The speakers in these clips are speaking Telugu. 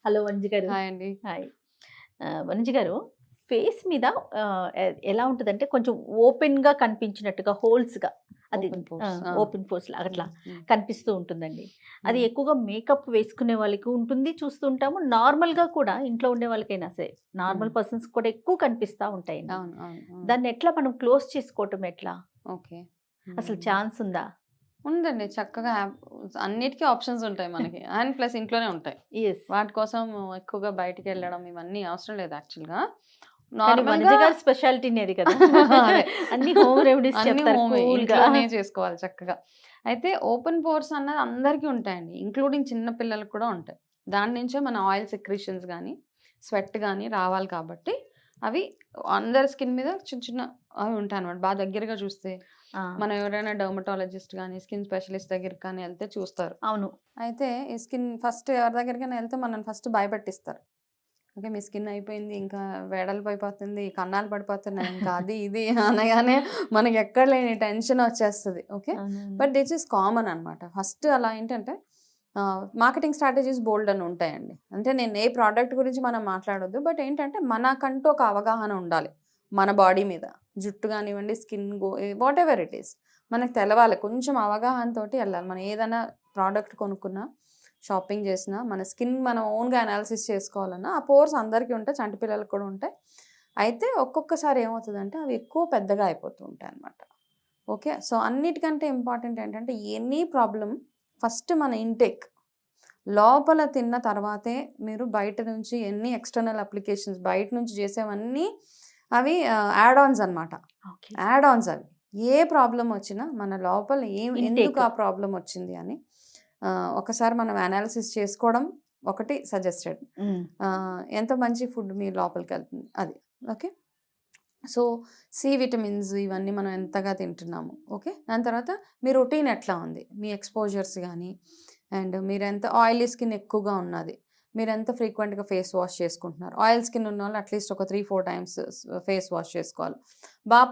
హలో వంజి గారు. హాయ్ అండి. హాయ్. వంజి గారు, ఫేస్ మీద ఎలా ఉంటదంటే కొంచెం ఓపెన్‌గా కనిపించినట్టుగా హోల్స్‌గా అది ఓపెన్ ఆ! పోర్స్. ఆ! ఓపెన్ పోర్స్‌లా అట్లా హ్మ్. హ్మ్. కనిపిస్తూ ఉంటుందండి. అది హ్మ్. ఎక్కువగా మేకప్ వేసుకునే వాళ్ళకి ఉంటుంది. చూస్తూ ఉంటాము. నార్మల్‌గా కూడా ఇంట్లో ఉండే వాళ్ళకైనా సరే, హ్మ్. నార్మల్ పర్సన్స్‌కి కూడా ఎక్కువ కనిపిస్తా ఉంటాయండి. అవును. అవును. హ్మ్. దాన్ని ఎట్లా మనం క్లోజ్ చేసుకోవటం ఎట్లా? ఓకే. అసలు హ్మ్. ఛాన్స్ ఉందా? ఉందండి. చక్కగా అన్నిటికి ఆప్షన్స్ ఉంటాయి మనకి. అండ్ ప్లస్ ఇంట్లోనే ఉంటాయి. యెస్. వాటి కోసం ఎక్కువగా బయటికెళ్ళడం ఇవన్నీ అవసరం లేదు యాక్చువల్‌గా. కానీ వనజ నార్మల్‌గా గారి స్పెషాలిటీనే అది కదా! అదే. అన్ని హోమ్ రెమెడీస్ అన్నీ చెప్తారు హోమే. కూల్‌గా. ఇంట్లోనే చేసుకోవాలి చక్కగా. అయితే ఓపెన్ పోర్స్ అన్నది అందరికీ ఉంటాయండి. ఇంక్లూడింగ్ చిన్న పిల్లలకి కూడా ఉంటాయి. దాని నుంచే మన ఆయిల్ సెక్రీషన్స్ గానీ, స్వెట్ గానీ రావాలి కాబట్టి, అవి అందరి స్కిన్ మీద చిన్న చిన్న అవి ఉంటాయన్నమాట. దగ్గరగా చూస్తే ఆ! మనం ఎవరైనా డెర్మటాలజిస్ట్ గానీ, స్కిన్ స్పెషలిస్ట్ దగ్గరికి కానీ ఎళ్తే చూస్తారు. అవును. అయితే ఈ స్కిన్ ఫస్ట్ ఎవరి దగ్గరికైనా ఎళ్తే మనల్ని ఫస్ట్ భయపెట్టిస్తారు. ఓకే. మీ స్కిన్ అయిపోయింది. ఇంకా వెడల్పయిపోతుంది. కన్నాలు పడిపోతున్నాయి. ఇంకా అది ఇది అనగానే మనకెక్కడ లేని టెన్షన్ వచ్చేస్తది. ఓకే. అవునవును. బట్ దిస్ ఈస్ కామన్ అనమాట. ఫస్ట్ అలా ఏంటంటే మార్కెటింగ్ స్ట్రాటజీస్ బోలెడన్ని ఉంటాయండి. అంటే నేను ఏ ప్రొడక్ట్ గురించి మనం మాట్లాడొద్దు. బట్ ఏంటంటే మనకంటూ ఒక అవగాహన ఉండాలి. మన బాడీ మీద. జుట్టు గానివ్వండి, స్కిన్ వాటెవర్ ఇట్ ఈస్. మనకు తెలవాలి. కొంచెం అవగాహనతోటి ఎళ్ళాలి. మనం ఏదైనా ప్రొడక్ట్ కొనుక్కున్నా, షాపింగ్ చేసినా, మన స్కిన్ మనం ఓన్‌గా అనాలిసిస్ చేసుకోవాలన్నా, ఆ పోర్స్ అందరికీ ఉంటాయి. చంటి పిల్లలకి కూడా ఉంటాయి. అయితే ఒక్కొక్కసారి ఏమవుతదంటే, అవి ఎక్కువ పెద్దగా అయిపోతూ ఉంటాయన్నమాట. ఓకే. సో, అన్నిటికంటే ఇంపార్టెంట్ ఏంటంటే, ఎనీ ప్రాబ్లమ్ ఫస్ట్ మన ఇంటేక్. లోపల తిన్న తర్వాతే మీరు బయట నుంచి ఎన్ని ఎక్స్‌టర్నల్ అప్లికేషన్స్ బయట నుంచి చేసేవన్నీ అవి యాడ్ ఆన్స్ అనమాట. ఓకే. యాడ్ ఆన్స్ అవి. ఏ ప్రాబ్లమ్ వచ్చినా మన లోపల ఎందుకు ఇంటేక్. ఆ ప్రాబ్లమ్ వచ్చింది అని ఒకసారి మనం అనాలిసిస్ చేసుకోవడం ఒకటి సజెస్టెడ్. హ్మ్. ఎంత మంచి ఫుడ్ మీ లోపలికెళ్తుంది అది. ఓకే. సో, సి విటమిన్స్ ఇవన్నీ మనం ఎంతగా తింటున్నాము. ఓకే. దాని తర్వాత మీ రొటీన్ ఎట్లా ఉంది? మీ ఎక్స్‌పోజర్స్ గానీ, అండ్ మీరెంత ఆయిలీ స్కిన్ ఎక్కువగా ఉన్నది. మీరెంత ఫ్రీక్వెంట్‌గా ఫేస్ వాష్ చేసుకుంటున్నారు. ఆయిల్ స్కిన్ ఉన్నోళ్ళు అట్‌లీస్ట్ ఒక 3, 4 టైమ్స్ ఫేస్ వాష్ చేసుకోవాలి.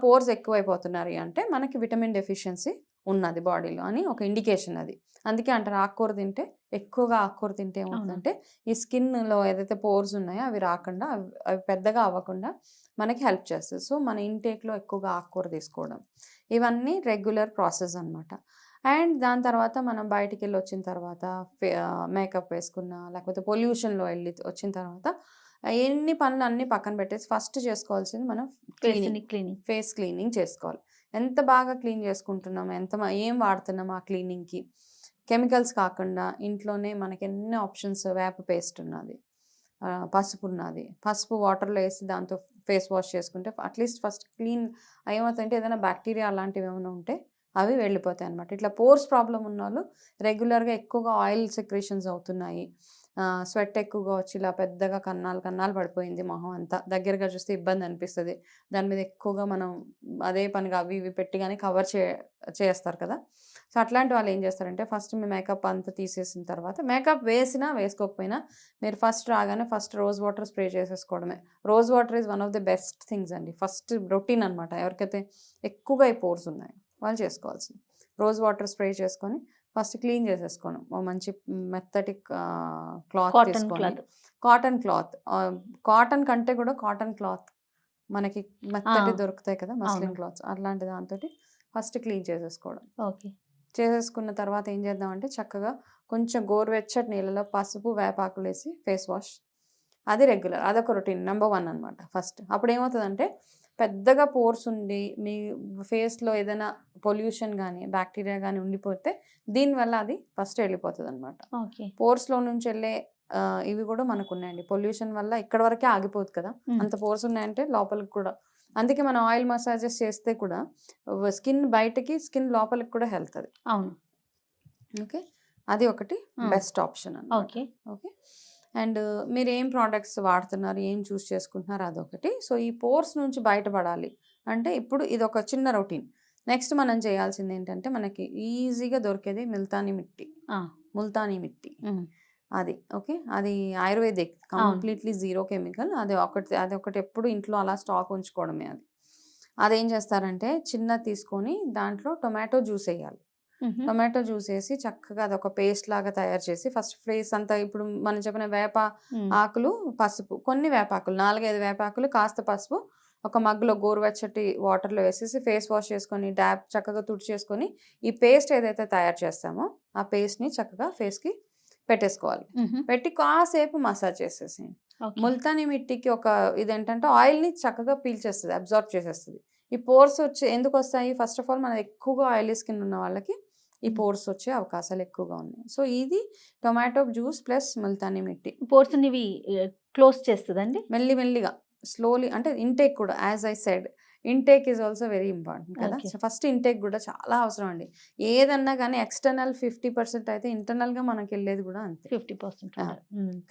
పోర్స్ ఎక్కువైపోతున్నాయి అంటే మనకి విటమిన్ డెఫిషియన్సీ ఉన్నది బాడీలో అని ఒక ఇండికేషన్ అది. అందుకే అంటారు ఆకుకూర తింటే ఎక్కువగా ఆకుకూర తింటే అవును. ఏమవుతుందంటే, ఈ స్కిన్‌లో ఏదైతే పోర్స్ ఉన్నాయో అవి రాకుండా అవి పెద్దగా అవ్వకుండా మనకి హెల్ప్ చేస్తది. సో, మన ఇంటేక్‌లో ఎక్కువగా ఆకుకూర తీసుకోవడం. ఇవన్నీ రెగ్యులర్ ప్రాసెస్ అనమాట. అండ్ దాని తర్వాత మనం బయటికెళ్ళొచ్చిన తర్వాత మేకప్ వేసుకున్నా, లేకపోతే పొల్యూషన్‌లో ఎళ్లి వచ్చిన తర్వాత ఎన్ని పనులన్నీ పక్కన పెట్టేసి ఫస్ట్ చేసుకోవాల్సింది మనం క్లీనింగ్. ఫేస్‌ని క్లీనింగ్. ఫేస్ క్లీనింగ్ చేసుకోవాలి. ఎంత బాగా క్లీన్ చేసుకుంటున్నాం, ఏం వాడుతున్నాం ఆ క్లీనింగ్‌కి. కెమికల్స్ కాకుండా ఇంట్లోనే మనకెన్ని ఆప్షన్స్ వేప పేస్ట్ ఉన్నది. పసుపున్నది. పసుపు వాటర్‌లో ఏసి దాంతో ఫేస్ వాష్ చేసుకుంటే అట్‌లీస్ట్ ఫస్ట్ క్లీన్ ఏమవుతాయంటే ఏదైనా బాక్టీరియా అలాంటివేమైనా ఉంటే అవి వెళ్ళిపోతాయన్నమాట. ఇట్లా పోర్స్ ప్రాబ్లమ్ ఉన్నోళ్ళు రెగ్యులర్‌గా ఎక్కువగా ఆయిల్ సెక్రీషన్స్ అవుతున్నాయి. స్వెట్ ఎక్కువగా వచ్చి ఇలా పెద్దగా కన్నాలు కన్నాలు పడిపోయింది మొహం అంతా. దగ్గరగా చూస్తే ఇబ్బందనిపిస్తది. దాని మీద ఎక్కువగా మనం అదే పనిగా అవి ఇవి పెట్టి గాని కవర్ చేస్తారు కదా! సో, అట్లాంటి వాళ్ళు ఏం చేస్తారంటే ఫస్ట్ మీ మేకప్ అంతా తీసేసిన తర్వాత మేకప్ వేసినా, వేసుకోకపోయినా మీరు ఫస్ట్ రాగానే ఫస్ట్ రోజ్ వాటర్ స్ప్రే చేసేసుకోవడమే. Rose water is one of the best things అండి. ఫస్ట్ రొటీన్ అనమాట. ఎవరికైతే ఎక్కువగా ఈ పోర్స్ ఉన్నాయో వాళ్ళు చేసుకోవాల్సింది. రోజ్ వాటర్ స్ప్రే చేసుకొని ఫస్ట్ క్లీన్ చేసేసుకోవడం. ఓ మంచి మెత్తటి క్లాత్ కాటన్ తీసుకొని క్లాత్. కాటన్ క్లాత్ కాటన్ కంటే కూడా కాటన్ క్లాత్ మనకి ఆ! మెత్తటి దొరుకుతాయి కదా! అవును. మస్లిన్ క్లాత్స్ అట్లాంటి దాంతోటి ఫస్ట్ క్లీన్ చేసేసుకోవడం. ఓకే. చేసేసుకున్న తర్వాత ఏం చేద్దామంటే చక్కగా కొంచెం గోరువెచ్చటి నీళ్ళలో పసుపు, వేపాకులేసి ఫేస్ వాష్. అది రెగ్యులర్. అదొక రొటీన్ నంబర్ 1 అనమాట ఫస్ట్. అప్పుడేమవుతదంటే పెద్దగా పోర్స్ ఉండి మీ ఫేస్‌లో ఏదైనా పొల్యూషన్ గాని, బాక్టీరియా గాని ఉండిపోతే దీనివల్ల అది ఫస్ట్ ఎళ్ళిపోతదనమాట. ఓకే. పోర్స్‌లో నుంచెళ్ళే ఇవి కూడా మనకున్నాయండి. పొల్యూషన్ వల్ల ఇక్కడి వరకే ఆగిపోదు కదా! హ్మ్. అంత పోర్స్ ఉన్నాయంటే లోపలికి కూడా అందుకే మనం ఆయిల్ మసాజెస్ చేస్తే కూడా స్కిన్ బయటకి, స్కిన్ లోపలికి కూడా హెల్త్ అది. అవును. ఓకే. అది ఒకటి ఆ! బెస్ట్ ఆప్షన్ అనమాట. ఓకే. ఓకే. అండ్ మీరేం ప్రొడక్ట్స్ వాడుతున్నారు, ఏం చూస్ చేసుకుంటున్నారు అదొకటి. సో, ఈ పోర్స్ నుంచి బయటపడాలి అంటే ఇప్పుడు ఇదొక చిన్న రొటీన్. నెక్స్ట్ మనం చేయాల్సిందేంటంటే మనకి ఈజీగా దొరికేది ఆ! ముల్తానీ మిట్టి. హ్మ్. అది. ఓకే. అది ఆయుర్వేదిక్. అవును. Completely zero chemical. అదొకటి ఎప్పుడు ఇంట్లో అలా స్టాక్ ఉంచుకోవడమే అది. అదేం చేస్తారంటే చిన్నది తీసుకొని దాంట్లో టొమాటో జ్యూస్ ఎయ్యాలి. టొమాటో జ్యూస్ వేసి చక్కగా అదొక పేస్ట్ లాగా తయారు చేసి ఫస్ట్ ఫేస్ అంతా ఇప్పుడు మనం చెప్పిన వేప ఆకులు, పసుపు, కొన్ని వేపాకులు 4-5 వేపాకులు, కాస్త పసుపు ఒక మగ్గులో గోరువెచ్చటి వాటర్లో వేసేసి ఫేస్ వాష్ చేసుకొని డ్యాప్ చక్కగా తుడిచేసుకొని ఈ పేస్ట్ ఏదైతే తయారు చేస్తామో ఆ పేస్ట్ని చక్కగా ఫేస్కి పెట్టేసుకోవాలి. పెట్టి కాసేపు మసాజ్ చేసేసి ముల్తానీ మిట్టికి ఒక ఇదేంటంటే ఆయిల్ని చక్కగా పీల్చేస్తుంది, అబ్జార్బ్ చేసేస్తుంది. ఈ పోర్స్ వచ్చి ఎందుకు వస్తాయి? ఫస్ట్ ఆఫ్ ఆల్ మనం ఎక్కువగా ఆయిలీ స్కిన్ ఉన్న వాళ్ళకి ఈ పోర్స్ వచ్చే అవకాశాలు ఎక్కువగా ఉన్నాయి. సో ఇది tomato juice plus Multani mitti pores ఇవి క్లోజ్ చేస్తుందండి మెల్లిమెల్లిగా స్లోలీ. అంటే ఇంటేక్ కూడా as I said intake is also very important కదా. Okay. సో ఫస్ట్ ఇంటేక్ కూడా చాలా అవసరం అండి. ఏదన్నా కానీ ఎక్స్టర్నల్ 50% అయితే ఇంటర్నల్గా మనకి వెళ్ళేది కూడా అంతే. 50%.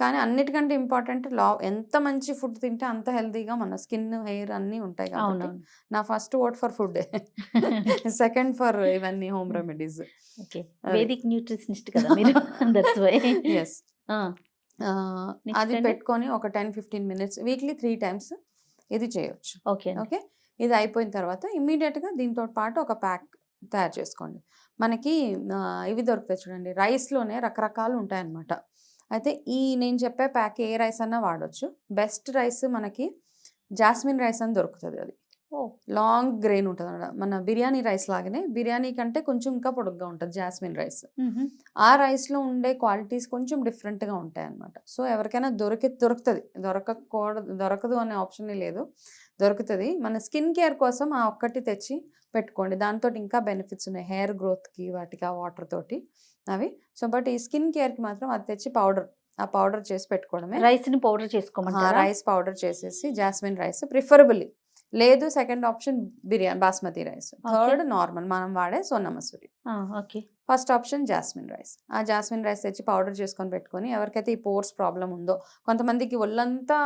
కానీ అన్నిటికంటే ఇంపార్టెంట్ ఎంత మంచి ఫుడ్ తింటే అంత హెల్తీగా మన స్కిన్, హెయిర్ అన్నీ ఉంటాయి కాబట్టి అవునవును. నా first vote for food, second for ఇవన్నీ home remedies. Okay, Vedic nutritionist కదా మీరు. That's why. ఎస్ అది అండి? పెట్టుకొని ఒక 10-15 మినిట్స్ వీక్లీ 3 times ఇది చేయొచ్చు. ఓకే ఓకే, ఇది అయిపోయిన తర్వాత ఇమ్మీడియట్గా దీంతో పాటు ఒక ప్యాక్ తయారు చేసుకోండి. మనకి ఇవి దొరుకుతాయి చూడండి, రైస్లోనే రకరకాలు ఉంటాయన్నమాట. అయితే ఈ నేను చెప్పే ప్యాక్ ఏ రైస్ అన్నా వాడచ్చు. బెస్ట్ రైస్ మనకి జాస్మిన్ రైస్ అని దొరుకుతుంది. అది ఓ లాంగ్ గ్రెయిన్ ఉంటుంది అన్నమాట. మన బిర్యానీ రైస్ లాగానే, బిర్యానీ కంటే కొంచెం ఇంకా పొడుగ్గా ఉంటుంది జాస్మిన్ రైస్. ఆ రైస్లో ఉండే క్వాలిటీస్ కొంచెం డిఫరెంట్గా ఉంటాయి అన్నమాట. సో ఎవరికైనా దొరుకుతుంది, దొరకదు అనే ఆప్షన్ లేదు, దొరుకుతుంది. మన స్కిన్ కేర్ కోసం ఆ ఒక్కటి తెచ్చి పెట్టుకోండి. దాంతో ఇంకా బెనిఫిట్స్ ఉన్నాయి హెయిర్ గ్రోత్కి, వాటికి ఆ వాటర్ తోటి అవి. సో బట్ ఈ స్కిన్ కేర్కి మాత్రం అది తెచ్చి ఆ పౌడర్ చేసి పెట్టుకోవడమే. రైస్ ని పౌడర్ చేసుకోమంటారా? రైస్ పౌడర్ చేసేసి జాస్మిన్ రైస్ ప్రిఫరబుల్లీ. లేదు second option biryani basmati rice, third normal మనం వాడే Sona Masuri, okay. First option jasmine rice. ఆ జాస్మిన్ రైస్ తెచ్చి పౌడర్ చేసుకొని పెట్టుకొని ఎవరికైతే ఈ పోర్స్ ప్రాబ్లం ఉందో, కొంతమందికి ఒళ్ళంతా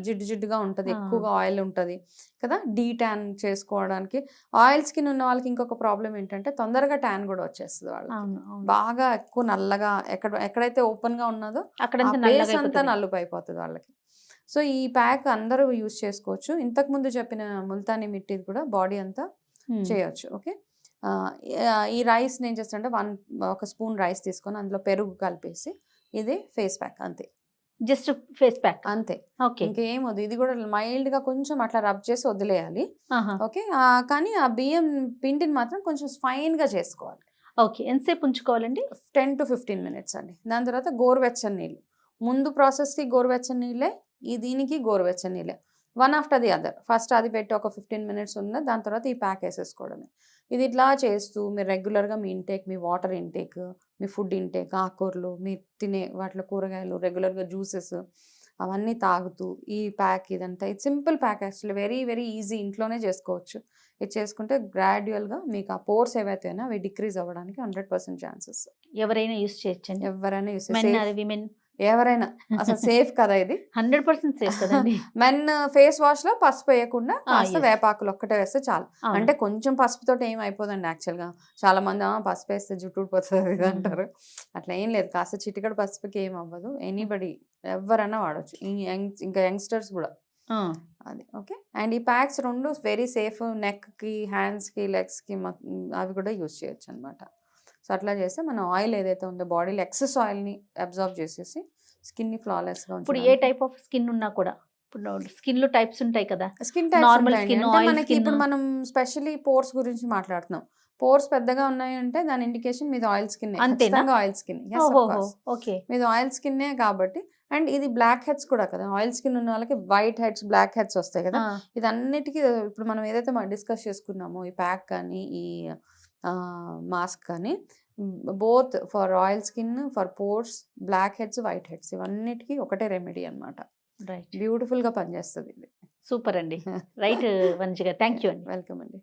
జిడ్డుగా ఉంటుంది, ఎక్కువగా ఆయిల్ ఉంటుంది కదా, ట్యాన్ చేసుకోవడానికి. ఆయిల్ స్కిన్ ఉన్న వాళ్ళకి ఇంకొక ప్రాబ్లం ఏంటంటే తొందరగా ట్యాన్ కూడా వచ్చేస్తుంది వాళ్ళకి. బాగా ఎక్కువ నల్లగా ఎక్కడైతే ఓపెన్గా ఉన్నదో బేస్ అంతా నలుపు అయిపోతుంది వాళ్ళకి. సో ఈ ప్యాక్ అందరూ యూజ్ చేసుకోవచ్చు. ఇంతకుముందు చెప్పిన ముల్తానీ మిట్టిది కూడా బాడీ అంతా చేయొచ్చు. ఓకే, ఈ రైస్ నేను చేస్తానంటే ఒక స్పూన్ రైస్ తీసుకొని అందులో పెరుగు కలిపేసి ఇది ఫేస్ ప్యాక్ అంతే. జస్ట్ ఫేస్ ప్యాక్ అంతే, ఓకే. ఇంకేం వద్దు. ఇది కూడా మైల్డ్గా కొంచెం అట్లా రబ్ చేసి వదిలేయాలి. ఓకే, కానీ ఆ బియ్యం పిండిని మాత్రం కొంచెం ఫైన్గా చేసుకోవాలి. ఓకే, ఎంతసేపు ఉంచుకోవాలండి? 10-15 minutes అండి. దాని తర్వాత గోరువెచ్చని నీళ్ళు, ముందు ప్రాసెస్కి గోరువెచ్చని నీళ్ళే, దీనికి గోరువెచ్చని నీళ్ళే, one after the other. First అది పెట్టి ఒక 15 minutes ఉన్న దాని తర్వాత ఈ ప్యాక్ వేసేసుకోవడమే. ఇది ఇట్లా చేస్తూ మీరు రెగ్యులర్గా మీ ఇంటేక్, మీ వాటర్ ఇంటేక్, మీ ఫుడ్ ఇంటేక్, ఆకుకూరలు, మీరు తినే వాటిలో కూరగాయలు, రెగ్యులర్గా జ్యూసెస్ అవన్నీ తాగుతూ ఈ ప్యాక్ ఇదంతా, ఇది simple pack actually, very very easy, ఇంట్లోనే చేసుకోవచ్చు. ఇది చేసుకుంటే గ్రాడ్యువల్గా మీకు ఆ పోర్స్ ఏవైతే అయినా అవి డిక్రీజ్ అవ్వడానికి 100% ఛాన్సెస్. ఎవరైనా యూస్ చేయొచ్చండి, ఎవరైనా యూస్ విమెన్ ఎవరైనా. అసలు సేఫ్ కదా ఇది, 100% సేఫ్ కదండి. మెన్ ఫేస్ వాష్ లో పసుపు వేయకుండా కాస్త వేపాకులు ఒక్కటే వేస్తే చాలు. అంటే కొంచెం పసుపుతో ఏం అయిపోదండి యాక్చువల్గా. చాలా మంది పసుపు వేస్తే జుట్టు ఊడిపోతుంది ఇది అంటారు. అట్లా ఏం లేదు, కాస్త చిటికడ పసుపుకి ఏం అవ్వదు. ఎనీబడి ఎవరైనా వాడచ్చు, ఇంకా యంగ్స్టర్స్ కూడా అది. ఓకే, అండ్ ఈ ప్యాక్స్ రెండు వెరీ సేఫ్, నెక్కి, హ్యాండ్స్కి, లెగ్స్కి అవి కూడా యూజ్ చేయొచ్చు అనమాట. సో అట్లా చేస్తే మన ఆయిల్ ఏదైతే ఉందో బాడీలో ఎక్సెస్ ఆయిల్ని అబ్జర్వ్ చేసేసి స్కిన్ని ఫ్లాలెస్గా ఉంటుంది. ఇప్పుడు ఏ టైప్ ఆఫ్ స్కిన్ ఉన్నా కూడా, ఇప్పుడు స్కిన్ లో టైప్స్ ఉంటాయి కదా, స్కిన్ నార్మల్ టైప్స్ స్కిన్, అంటే ఆయిల్ మనకి స్కిన్. ఇప్పుడు మనం స్పెషల్లీ పోర్స్ గురించి మాట్లాడుతున్నాం. పోర్స్ పెద్దగా ఉన్నాయి అంటే దాని ఇండికేషన్ మీది ఆయిల్ స్కిన్, అంతేనా? ఆయిల్ స్కిన్, ఓకే, మీది ఆయిల్ స్కిన్నే కాబట్టి. అండ్ ఇది బ్లాక్ హెడ్స్ కూడా కదా, ఆయిల్ స్కిన్ ఉన్న వాళ్ళకి వైట్ హెడ్స్, బ్లాక్ హెడ్స్ వస్తాయి కదా. ఇది అన్నిటికీ ఇప్పుడు మనం ఏదైతే మనం డిస్కస్ చేసుకున్నామో ఈ ప్యాక్ కానీ ఈ మాస్క్ కానీ, both for oil skin, for pores, blackheads, whiteheads, ఇవన్నిటికీ ఒకటే రెమెడీ అనమాట. రైట్, బ్యూటిఫుల్గా పనిచేస్తుంది ఇది. సూపర్ అండి. రైట్ వంశీ గారు, థ్యాంక్ యూ అండి. వెల్కమ్ అండి.